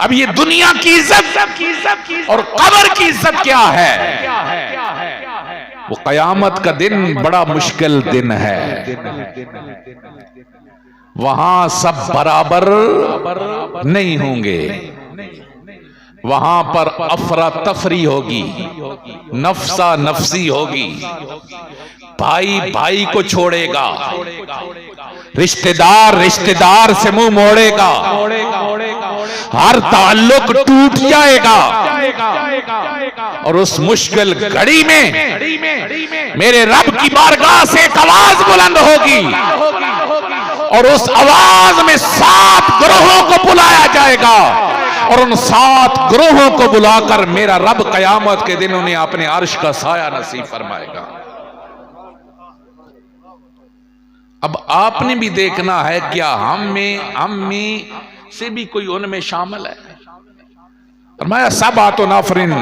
अब ये दुनिया की इज्जत और कब्र की इज्जत क्या है? वो कयामत का दिन बड़ा मुश्किल दिन है। वहां सब बराबर नहीं होंगे। वहां पर अफरा तफरी होगी, नफसा नफसी होगी। भाई भाई को छोड़ेगा, रिश्तेदार रिश्तेदार से मुंह मोड़ेगा, हर ताल्लुक टूट जाएगा। और उस मुश्किल घड़ी में मेरे रब की बारगाह से एक आवाज बुलंद होगी और उस आवाज में 7 ग्रोहों को बुलाया जाएगा और उन 7 ग्रोहों को बुलाकर मेरा रब कयामत के दिन उन्हें अपने अर्श का साया नसीब फरमाएगा। अब आपने भी देखना है, क्या हम में से भी कोई उनमें शामिल है? फरमाया सबातु नफरिन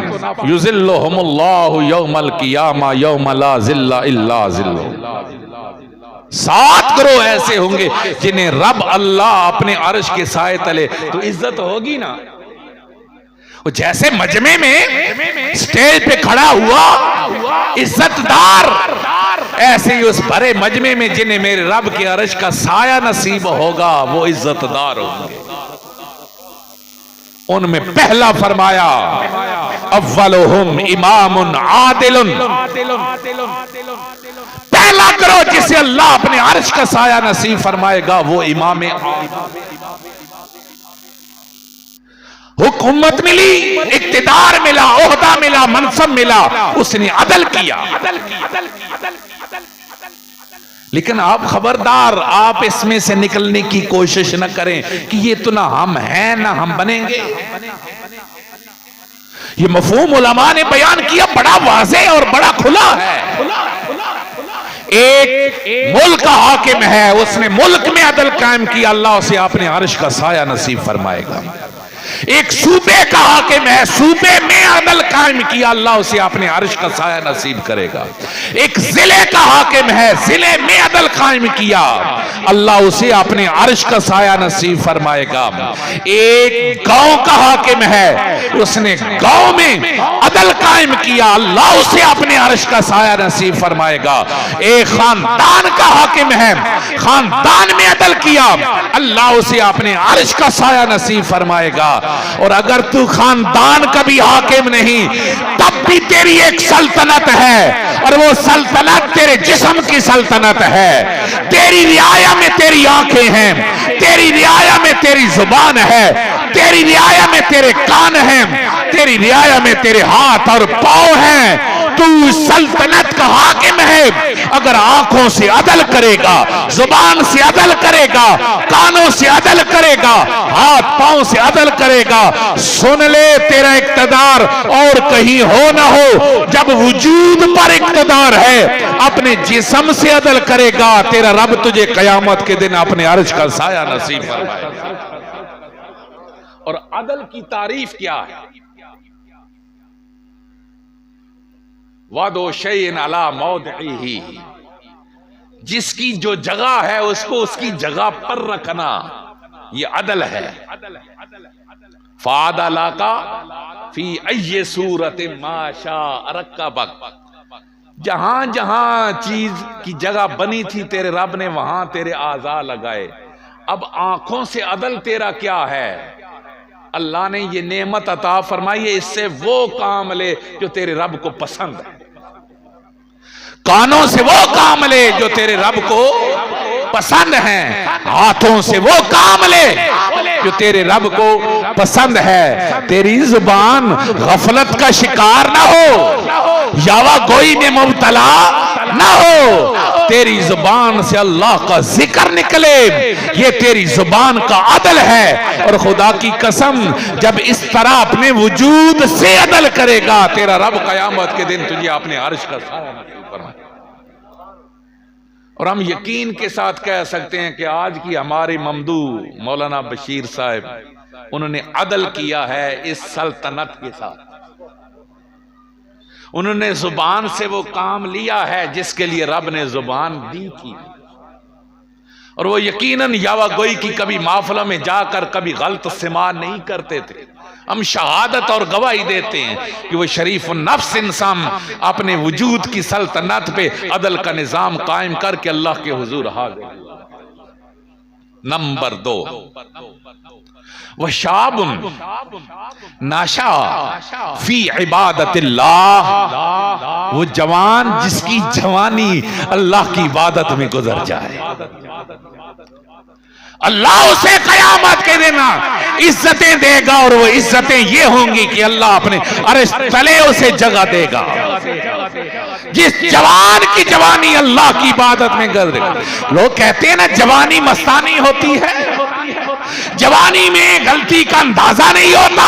युज़िल्लुहुमुल्लाहु यौमल क़ियामा यौम ला ज़िल्ला इल्ला ज़िल्लुहु। 7 ग्रोह ऐसे होंगे जिन्हें रब अल्लाह अपने अर्श के साए तले, तो इज्जत होगी ना। वो जैसे मजमे में स्टेज पे खड़ा हुआ इज्जतदार, ऐसे ही उस भरे मजमे में जिन्हें मेरे रब के अर्श का साया नसीब होगा वो इज्जतदार होंगे। उनमें पहला फरमाया अव्वलुहुम इमामुन आदिलुन। पहला करो जिसे अल्लाह अपने अर्श का साया नसीब फरमाएगा वो इमाम। हुकूमत मिली, इक्तिदार मिला, ओहदा मिला, मनसब मिला, उसने अदल किया। लेकिन आप खबरदार, आप इसमें से निकलने की कोशिश न करें कि ये तो ना हम हैं ना हम बनेंगे। ये मफहूम उलमा ने बयान किया, बड़ा वाज़े और बड़ा खुला है। एक मुल्क का हाकिम है, उसने मुल्क में अदल कायम किया, अल्लाह उसे अपने अर्श का साया नसीब फरमाएगा। एक सूबे का हाकिम है, सूबे में अदल कायम किया, अल्लाह उसे अपने अर्श का साया नसीब करेगा। एक जिले का हाकिम है, जिले में अदल कायम किया, अल्लाह उसे अपने अर्श का साया नसीब फरमाएगा। एक गांव का हाकिम है, उसने गांव में अदल कायम किया, अल्लाह उसे अपने अर्श का साया नसीब फरमाएगा। एक खानदान का हाकिम है, खानदान में अदल किया, अल्लाह उसे अपने अर्श का साया नसीब फरमाएगा। और अगर तू खानदान का भी हाकिम नहीं, तब भी तेरी एक सल्तनत है, और वो सल्तनत तेरे जिस्म की सल्तनत है। तेरी रियाया में तेरी आंखें हैं, तेरी रियाया में तेरी जुबान है, तेरी रियाया में तेरे कान हैं, तेरी रियाया में तेरे हाथ और पांव हैं। तू सल्तनत का हाकिम है। अगर आंखों से अदल करेगा, जुबान से अदल करेगा, कानों से अदल करेगा, हाथ पांव से अदल करेगा, सुन ले तेरा इक्तदार और कहीं हो ना हो, जब वजूद पर इक्तदार है, अपने जिस्म से अदल करेगा, तेरा रब तुझे कयामत के दिन अपने अर्श का साया नसीब फरमाएगा। और अदल की तारीफ क्या है? वदो शैइन अला मौदिही, जिसकी जो जगह है उसको उसकी जगह पर रखना, ये अदल है। फादला का फी अय्य सूरत माशा रक्कबक, जहां जहां चीज की जगह बनी थी तेरे रब ने वहां तेरे आज़ा लगाए। अब आंखों से अदल तेरा क्या है? अल्लाह ने ये नेमत अता फरमाई है, इससे वो काम ले जो तेरे रब को पसंद है। कानों से वो काम ले जो तेरे रब को पसंद है। हाथों से वो काम ले जो तेरे रब को पसंद है। तेरी जुबान गफलत का शिकार ना हो, यावा गोई में मुब्तला ना हो। तेरी जुबान से अल्लाह का जिक्र निकले, ये तेरी जुबान का अदल है। और खुदा की कसम, जब इस तरह अपने वजूद से अदल करेगा, तेरा रब कयामत के दिन तुझे अपने अर्श का साया नसीब फरमाएगा। और हम यकीन के साथ कह सकते हैं कि आज की हमारे ममदू मौलाना बशीर साहब, उन्होंने अदल किया है इस सल्तनत के साथ। उन्होंने जुबान से वो काम लिया है जिसके लिए रब ने जुबान दी थी। और वो यकीनन यावा गोई की कभी माफला में जाकर कभी गलत इस्तेमाल नहीं करते थे। हम शहादत और गवाही देते हैं कि वो शरीफ नफ्स इंसान अपने वजूद की सल्तनत पे अदल का निजाम कायम करके अल्लाह के हुजूर हाजिर। नंबर 2, वह शाबुन नाशा फी इबादतिल्लाह, वो जवान जिसकी जवानी अल्लाह की इबादत में गुजर जाए। अल्लाह उसे कयामत के दिन इज्जतें देगा और वो इज्जतें ये होंगी कि अल्लाह अपने अर्श तले उसे जगह देगा। जिस जवान की जवानी अल्लाह की इबादत में गुजरेगा। लोग कहते हैं ना जवानी मस्तानी होती है, जवानी में गलती का अंदाजा नहीं होता,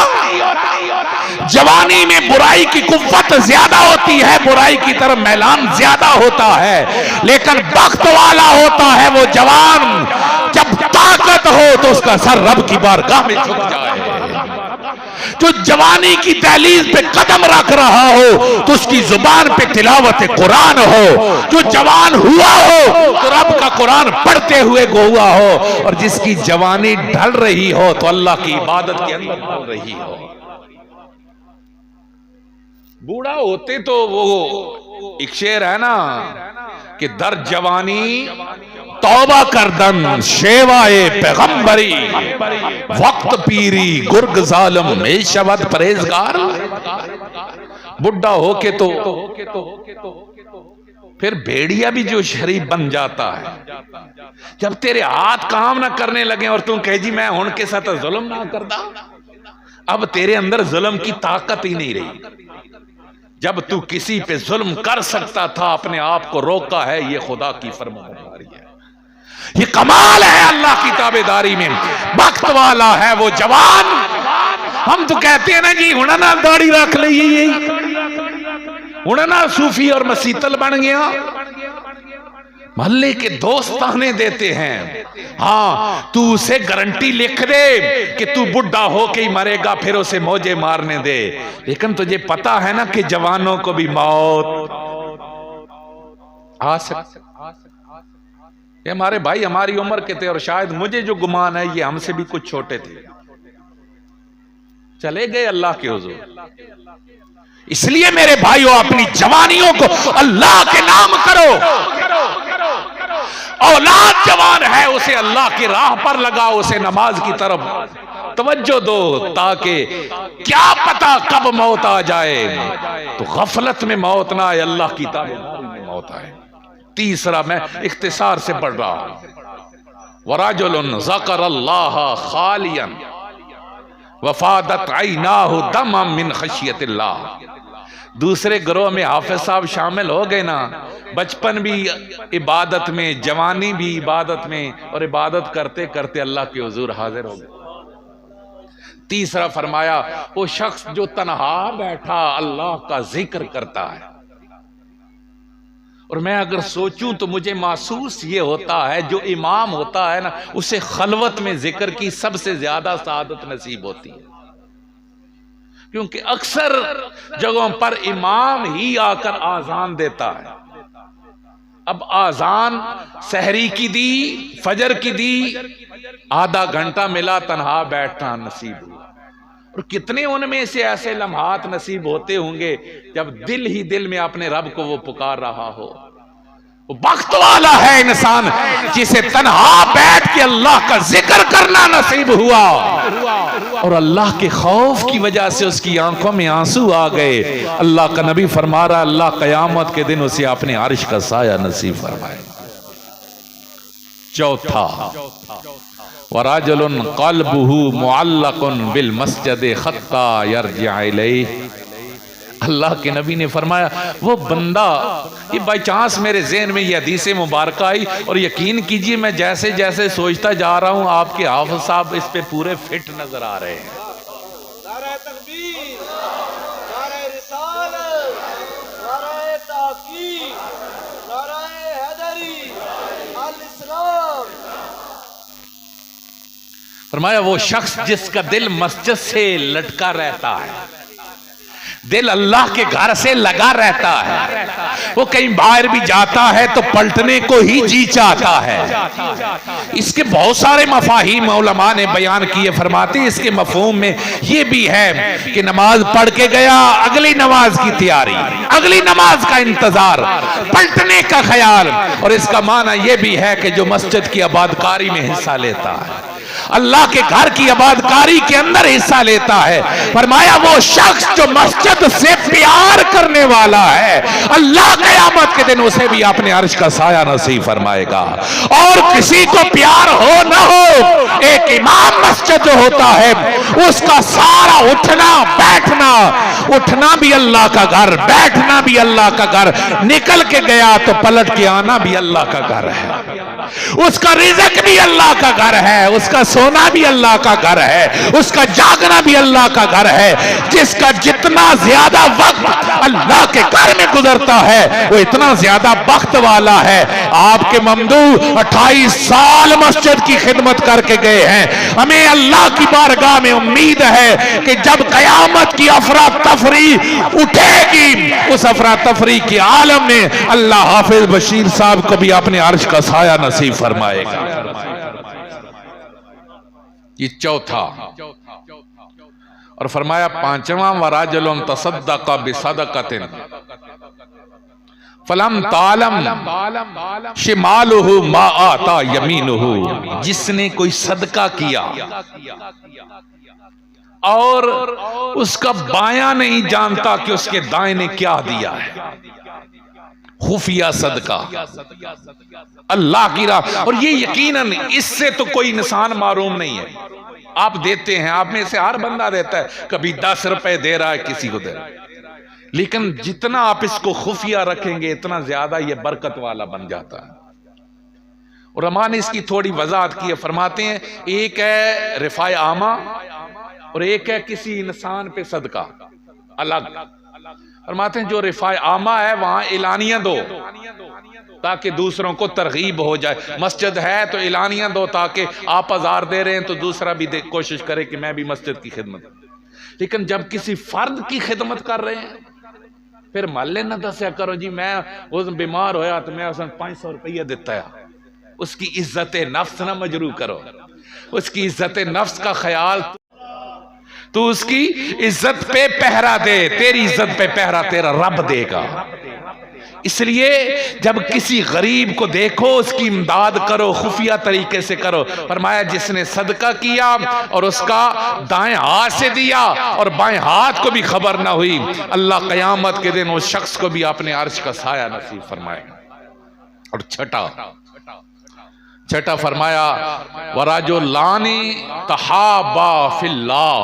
जवानी में बुराई की कुव्वत ज्यादा होती है, बुराई की तरफ मैलान ज्यादा होता है, लेकिन बख्त वाला होता है वो जवान जब ताकत हो तो उसका सर रब की बारगाह में झुक जाए। जो जवानी की दहलीज पे कदम रख रहा हो तो उसकी जुबान पे तिलावत कुरान हो, जो जवान हुआ हो तो रब का कुरान पढ़ते हुए हुआ हो, और जिसकी जवानी ढल रही हो तो अल्लाह की इबादत के अंदर ढल रही हो। बूढ़ा होते तो वो एक शेर है ना कि दर जवानी तौबा करदन शेवाए पैगंबरी, वक्त पीरी गुर्ग जालम में शबद परहेजगार। बुढ़ा हो के तो फिर भेड़िया भी जो शरीफ बन जाता है, जब तेरे हाथ काम ना करने लगे और तू कहे जी मैं उनके साथ जुल्म ना करता, अब तेरे अंदर जुल्म की ताकत ही नहीं रही। जब तू किसी पे जुल्म कर सकता था अपने आप को रोका है, ये खुदा की फरमाबरदारी है, ये कमाल है अल्लाह की ताबेदारी में। वक्त वाला है वो जवान। हम तो कहते हैं ना जी हुणा ना दाढ़ी रख ली, हुणा ना सूफी और मसीतल बन गया। मोहल्ले के दोस्त ताने देते हैं, हाँ तू उसे गारंटी लिख दे कि तू बुढ़ा हो के ही मरेगा, फिर उसे मौजे मारने दे। लेकिन तुझे पता है ना कि जवानों को भी मौत आ सकती। ये हमारे भाई हमारी उम्र के थे और शायद मुझे जो गुमान है ये हमसे भी कुछ छोटे थे, चले गए अल्लाह के हुजूर। इसलिए मेरे भाइयों अपनी जवानियों को अल्लाह के नाम करो। औलाद जवान है उसे अल्लाह की राह पर लगाओ, उसे नमाज की तरफ तवज्जो दो, ताकि क्या पता कब मौत आ जाए तो गफलत में मौत ना आए, अल्लाह की ताबेदारी में मौत आए। तीसरा मैं इख्तिसार से पढ़ रहा हूं, वराजुलन ज़करल्लाह खालियन वफादत ऐनाहु दमम मिन खशियतिल्लाह। दूसरे ग्रोह में हाफिज साहब शामिल हो गए ना, बचपन भी इबादत में, जवानी भी इबादत में, और इबादत करते करते अल्लाह के हुजूर हाजिर हो गए। तीसरा फरमाया वो शख्स जो तन्हा बैठा अल्लाह का जिक्र करता है। और मैं अगर सोचूं तो मुझे महसूस ये होता है जो इमाम होता है ना उसे खलवत में जिक्र की सबसे ज्यादा सआदत नसीब होती है, क्योंकि अक्सर जगहों पर इमाम ही आकर आजान देता है। अब आजान सहरी की दी, फजर की दी, आधा घंटा मिला तन्हा बैठना नसीब हुआ। और कितने उनमें से ऐसे लम्हात नसीब होते होंगे जब दिल ही दिल में अपने रब को वो पुकार रहा हो। वो वक्त वाला है इंसान जिसे तन्हा बैठ के अल्लाह का जिक्र करना नसीब हुआ, और अल्लाह के खौफ की वजह से उसकी आंखों में आंसू आ गए। अल्लाह का नबी फरमा रहा अल्लाह कयामत के दिन उसे अपने अर्श का साया नसीब फरमाए। चौथा, वराजुलन क़ल्बुहु मुअल्लक़ुन बिल मस्जिद हत्ता यरजिअ इलैहि। अल्लाह के नबी ने फरमाया वो बंदा, ये बाई चांस मेरे ज़हन में ये हदीस मुबारक आई और यकीन कीजिए मैं जैसे जैसे सोचता जा रहा हूँ आपके हाफिज साहब इस पे पूरे फिट नजर आ रहे हैं। नारे तकबीर, नारे रिसालत, नारे ताकीद, नारे हैदरी, अल इस्लाम। फरमाया वो शख्स जिसका दिल मस्जिद से लटका रहता है, दिल अल्लाह के घर से लगा रहता है। वो कहीं बाहर भी जाता है तो पलटने को ही जी चाहता है। इसके बहुत सारे मफाहिम उलमा ने बयान किए। फरमाते इसके मफहूम में ये भी है कि नमाज पढ़ के गया, अगली नमाज की तैयारी, अगली नमाज का इंतजार, पलटने का ख्याल। और इसका माना यह भी है कि जो मस्जिद की आबादकारी में हिस्सा लेता है, अल्लाह के घर की आबादकारी के अंदर हिस्सा लेता है, फरमाया वो शख्स जो मस्जिद से प्यार करने वाला है, अल्लाह क़यामत के दिन उसे भी अपने अर्श का साया नसीब फरमाएगा। और किसी को प्यार हो न हो, एक इमाम मस्जिद जो होता है उसका सारा उठना बैठना, उठना भी अल्लाह का घर, बैठना भी अल्लाह का घर, निकल के गया तो पलट के आना भी अल्लाह का घर है, उसका रिज़्क़ भी अल्लाह का घर है, उसका सोना भी अल्लाह का घर है, उसका जागना भी अल्लाह का घर है। जिसका जितना ज्यादा वक्त अल्लाह के घर में गुजरता है वो इतना ज्यादा बख्त वाला है। आपके ममदू 28 साल मस्जिद की खिदमत करके गए हैं। हमें अल्लाह की बारगाह में उम्मीद है कि जब कयामत की अफरा तफरी उठेगी, उस अफरा तफरी के आलम में अल्लाह हाफिज बशीर साहब को भी अपने अर्श का साया नसीब फरमाएगा। ये चौथा। और फरमाया पांचवा, वराजुलुन तसद्दक़ बिसदक़तिन फलम तालम शिमालुहु मा आता यमीनुहु, जिसने कोई सदका किया और उसका बायां नहीं जानता कि उसके दाएं ने क्या दिया है, खुफिया सदका अल्लाह की राह। और ये यकीनन इससे तो कोई इंसान मारूम नहीं है। आप देते हैं, आप में से हर बंदा देता है, कभी 10 रुपए दे रहा है, किसी को दे रहा है, लेकिन जितना आप इसको खुफिया रखेंगे इतना ज्यादा ये बरकत वाला बन जाता है। और उलमा ने इसकी थोड़ी वजाहत की है। फरमाते हैं एक है रिफाए आमा और एक है किसी इंसान पे सदका अलग। फरमाते हैं जो रिफाए आमा है वहां एलानियां दो ताकि दूसरों को तरगीब हो जाए। मस्जिद है तो एलानियां दो ताकि आप 1000 दे रहे हैं तो दूसरा भी कोशिश करे कि मैं भी मस्जिद की खिदमत। लेकिन जब किसी फर्द की खिदमत कर रहे हैं फिर महल्ले ना दस्या करो जी मैं उस बीमार होया तो मैं उसने 500 रुपया दिता है। उसकी इज्जत नफ्स ना मजरू करो, उसकी इज्जत नफ्स का ख्याल तू उसकी इज्जत पे पहरा दे, तेरी इज्जत पे पहरा तेरा रब देगा। इसलिए जब किसी गरीब को देखो उसकी इमदाद करो, खुफिया तरीके से करो। फरमाया जिसने सदका किया और उसका दाएं हाथ से दिया और बाएं हाथ को भी खबर ना हुई, अल्लाह कयामत के दिन उस शख्स को भी अपने अर्श का साया नसीब फरमाएगा। और छठा फरमाया वराजुलानी तहाबा फिल्लाह,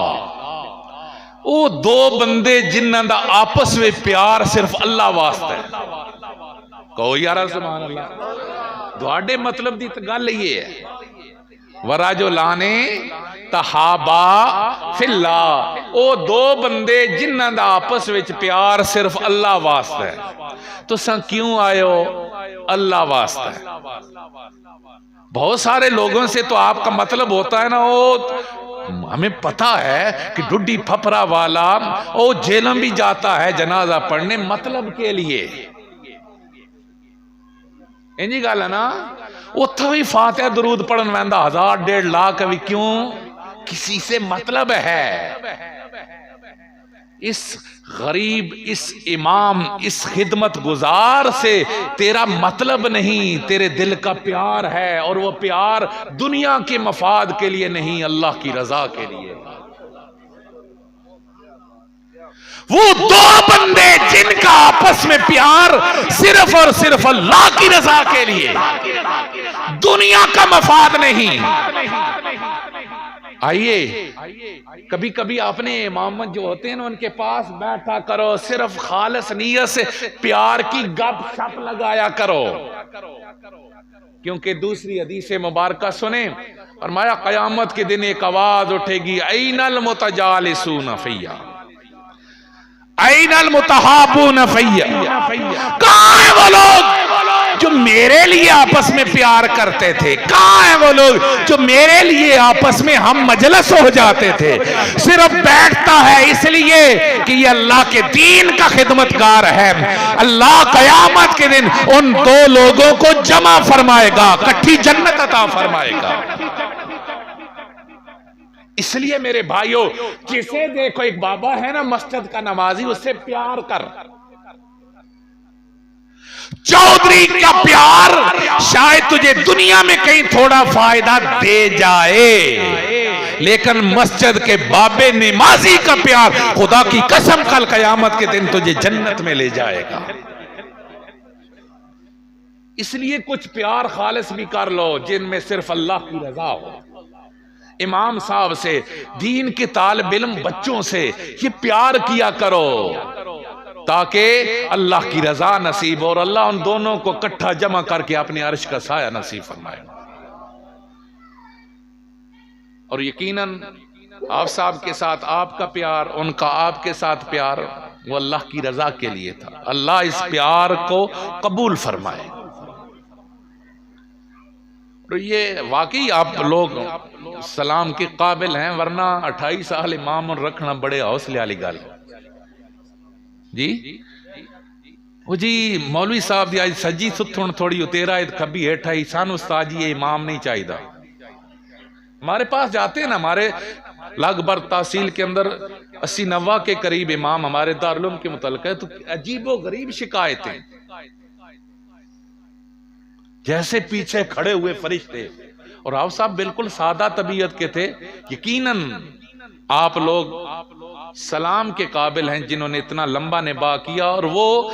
वो दो बंदे जिन्हां दा आपस में प्यार सिर्फ अल्लाह वास्ते है। कहो यार सुभान अल्लाह। दुआडे मतलब दी तो गल ये है वराजुलाने तहाबा फिल्लाह, वो दो बंदे जिन्हां दा आपस में प्यार सिर्फ अल्लाह वास्ते है। तो क्यों आयो? अल्लाह वास्ते। बहुत सारे लोगों से तो आपका मतलब होता है ना, वो हमें पता है कि डुड्डी फफरा वाला वो जेल में भी जाता है जनाजा पढ़ने मतलब के लिए, इंजी गल है ना। उतो भी फातिहा दरूद पढ़न वैंदा 1000-1.5 लाख भी क्यों? किसी से मतलब है। इस गरीब, इस इमाम, इस खिदमत गुजार से तेरा मतलब नहीं, तेरे दिल का प्यार है। और वो प्यार दुनिया के मफाद के लिए नहीं, अल्लाह की रजा के लिए। वो दो बंदे जिनका आपस में प्यार सिर्फ और सिर्फ अल्लाह की रजा के लिए, दुनिया का मफाद नहीं। आइए कभी कभी अपने इमाम जो होते हैं ना उनके पास बैठा करो, सिर्फ खालिस नीयत से प्यार की गपशप लगाया करो। क्योंकि दूसरी हदीस मुबारका सुने, फरमाया कयामत के दिन एक आवाज उठेगी, ऐनल मुतजालिसून फैया, ऐनल मुतहाबून फैया। कहां है वो लोग जो मेरे लिए आपस में प्यार करते थे? कहां है वो लोग जो मेरे लिए आपस में हम मजलिस हो जाते थे? सिर्फ बैठता है इसलिए कि ये अल्लाह के दीन का खिदमतगार है। अल्लाह कयामत के दिन उन दो लोगों को जमा फरमाएगा, इकट्ठी जन्नत अता फरमाएगा। इसलिए मेरे भाइयों, जिसे देखो, एक बाबा है ना मस्जिद का नमाजी, उससे प्यार कर। चौधरी का प्यार शायद तुझे दुनिया में कहीं थोड़ा फायदा दे जाए, लेकिन मस्जिद के बाबे नमाजी का प्यार खुदा की कसम कल कयामत के दिन तुझे जन्नत में ले जाएगा। इसलिए कुछ प्यार खालिस भी कर लो जिनमें सिर्फ अल्लाह की रजा हो। इमाम साहब से, दीन के तालिब इल्म बच्चों से ये प्यार किया करो ताकि अल्लाह की रजा नसीब हो और अल्लाह उन दोनों को इकट्ठा जमा करके अपने अर्श का साया नसीब फरमाए। और यकीनन आप साहब के साथ आपका प्यार, उनका आपके साथ प्यार, वो अल्लाह की रजा के लिए था। अल्लाह इस प्यार को कबूल फरमाए। तो ये वाकई आप लोग सलाम के काबिल हैं, वरना 28 साल इमाम रखना बड़े हौसले वाली गल जी। वो जी मौलवी साहब दी आज सजी सुथुन थोड़ी उतेरा खबी हेठा ही सन उस्ताद जी ये इमाम नहीं चाहिए। हमारे पास जाते हैं ना, हमारे लगभग तहसील के अंदर 80-90 के करीब इमाम हमारे दारुल के मुतल्लिक है, तो अजीबो गरीब शिकायतें, जैसे पीछे खड़े हुए फरिश्ते। और आप साहब बिल्कुल सादा तबीयत के थे। यकीनन आप लोग सलाम के काबिल हैं जिन्होंने इतना लंबा निभा किया। और वो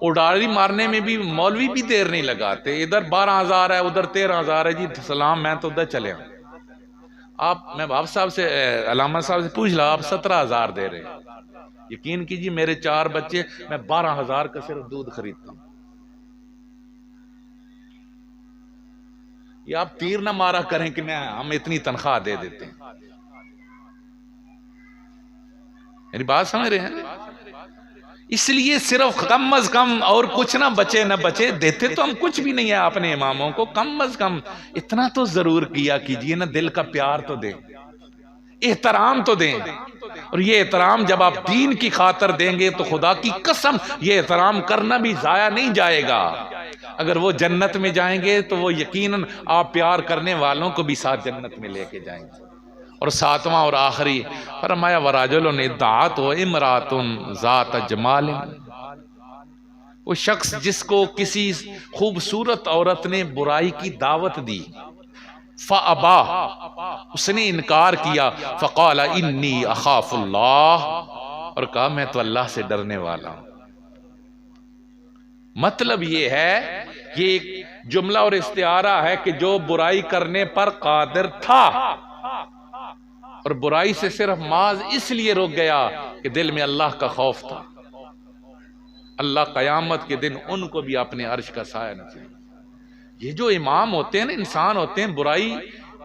उड़ारी मारने में भी मौलवी भी देर नहीं लगाते। इधर 12,000 है, उधर 13,000 है जी, सलाम मैं तो उधर चले आऊं। मैं बाप साहब से, अलामा साहब से पूछ ला, आप 17,000 दे रहे। यकीन कीजिए मेरे 4 बच्चे, मैं 12,000 का सिर्फ दूध खरीदता हूं। ये आप तीर ना मारा करें कि हम इतनी तनख्वाह दे देते हैं। मेरी बात समझ रहे हैं? इसलिए सिर्फ कम अज कम, और कुछ ना बचे ना बचे, देते तो हम कुछ भी नहीं है अपने इमामों को, कम अज कम इतना तो जरूर किया कीजिए ना, दिल का प्यार तो दें, एहतराम तो दें। और ये एहतराम जब आप दीन की खातर देंगे तो खुदा की कसम ये एहतराम करना भी जाया नहीं जाएगा। अगर वो जन्नत में जाएंगे तो वो यकीनन आप प्यार करने वालों को भी साथ जन्नत में लेके जाएंगे। और 7वां और आखिरी फरमाया, वराजुलन इद्दाअत व इमरातुन ज़ात जमाल, वो शख्स जिसको किसी खूबसूरत औरत ने बुराई की दावत दी, फ़अबा, उसने इनकार किया, फ़क़ाला इन्नी अख़ाफ़ुल्लाह, और कहा मैं तो अल्लाह से डरने वाला हूं। मतलब ये है, ये एक जुमला और इस्तिआरा है कि जो बुराई करने पर कादिर था और बुराई से सिर्फ माज इसलिए रुक गया कि दिल में अल्लाह का खौफ था। अल्लाह कयामत के दिन उनको भी अपने अर्श का साया नसीब। ये जो इमाम होते हैं ना, इंसान होते हैं, बुराई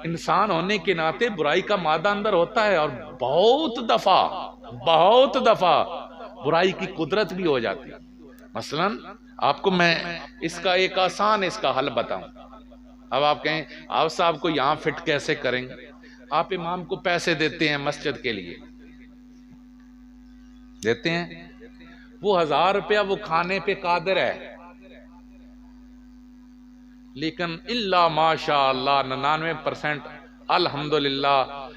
इंसान होने के नाते बुराई का मादा अंदर होता है, और बहुत दफा बुराई की कुदरत भी हो जाती है। मसलन आपको मैं इसका एक आसान इसका हल बताऊं। अब आप कहें आप साहब को यहां फिट कैसे करेंगे? आप इमाम को पैसे देते हैं मस्जिद के लिए, देते हैं, वो 1000 रुपया वो खाने पे कादिर है, लेकिन इल्ला माशाअल्लाह 99% अल्हम्दुलिल्लाह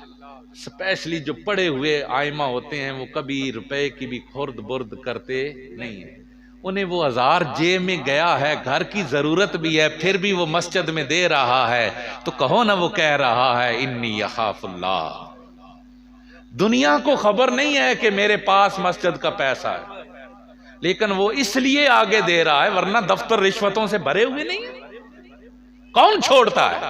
स्पेशली जो पढ़े हुए आइमा होते हैं वो कभी रुपए की भी खुर्द बुर्द करते नहीं है। उन्हें वो 1000 जेब में गया है, घर की जरूरत भी है, फिर भी वो मस्जिद में दे रहा है, तो कहो ना वो कह रहा है इन्नी यखाफुल्लाह। दुनिया को खबर नहीं है कि मेरे पास मस्जिद का पैसा है, लेकिन वो इसलिए आगे दे रहा है, वरना दफ्तर रिश्वतों से भरे हुए नहीं है, कौन छोड़ता है।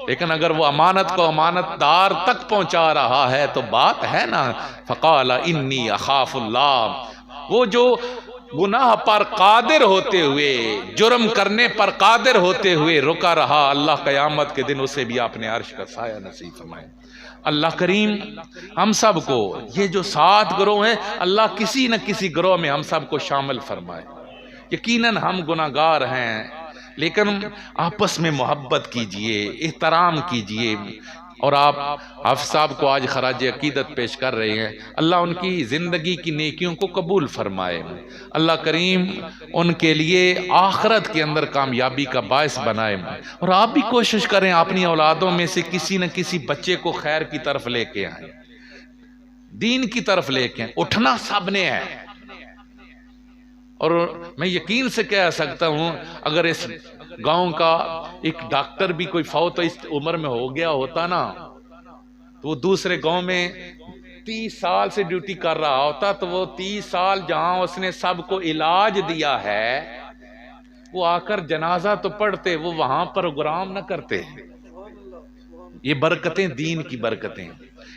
लेकिन अगर वो अमानत को अमानतदार तक पहुंचा रहा है तो बात है ना, फ़क़ाला इन्नी अख़ाफ़ुल्लाह। वो जो गुनाह पर कादिर होते हुए, जुर्म करने पर कादिर होते हुए रुका रहा, अल्लाह क़यामत के दिन उसे भी अपने अर्श का साया नसीब फरमाए। अल्लाह करीम हम सब को, ये जो 7 गिरोह हैं, अल्लाह किसी न किसी गिरोह में हम सब को शामिल फरमाए। यकीनन हम गुनाहगार हैं, लेकिन आपस में मोहब्बत कीजिए, एहतराम कीजिए। और आप हाफिज साहब को आज खराज अकीदत पेश कर रहे हैं, अल्लाह उनकी ज़िंदगी की नेकियों को कबूल फरमाए। अल्लाह करीम उनके लिए आखिरत के अंदर कामयाबी का बायस बनाए। और आप भी कोशिश करें अपनी औलादों में से किसी न किसी बच्चे को खैर की तरफ लेके आए, दीन की तरफ लेके आए। उठना सब ने है। और मैं यकीन से कह सकता हूं, अगर इस गांव का एक डॉक्टर भी कोई फौत इस उम्र में हो गया होता ना, तो वो दूसरे गांव में 30 साल से ड्यूटी कर रहा होता, तो वो 30 साल जहां उसने सबको इलाज दिया है, वो आकर जनाजा तो पढ़ते, वो वहां प्रोग्राम न करते। ये बरकतें दीन की बरकतें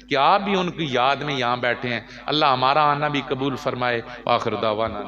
कि आप भी उनकी याद में यहां बैठे हैं। अल्लाह हमारा आना भी कबूल फरमाए। आखिर दावाना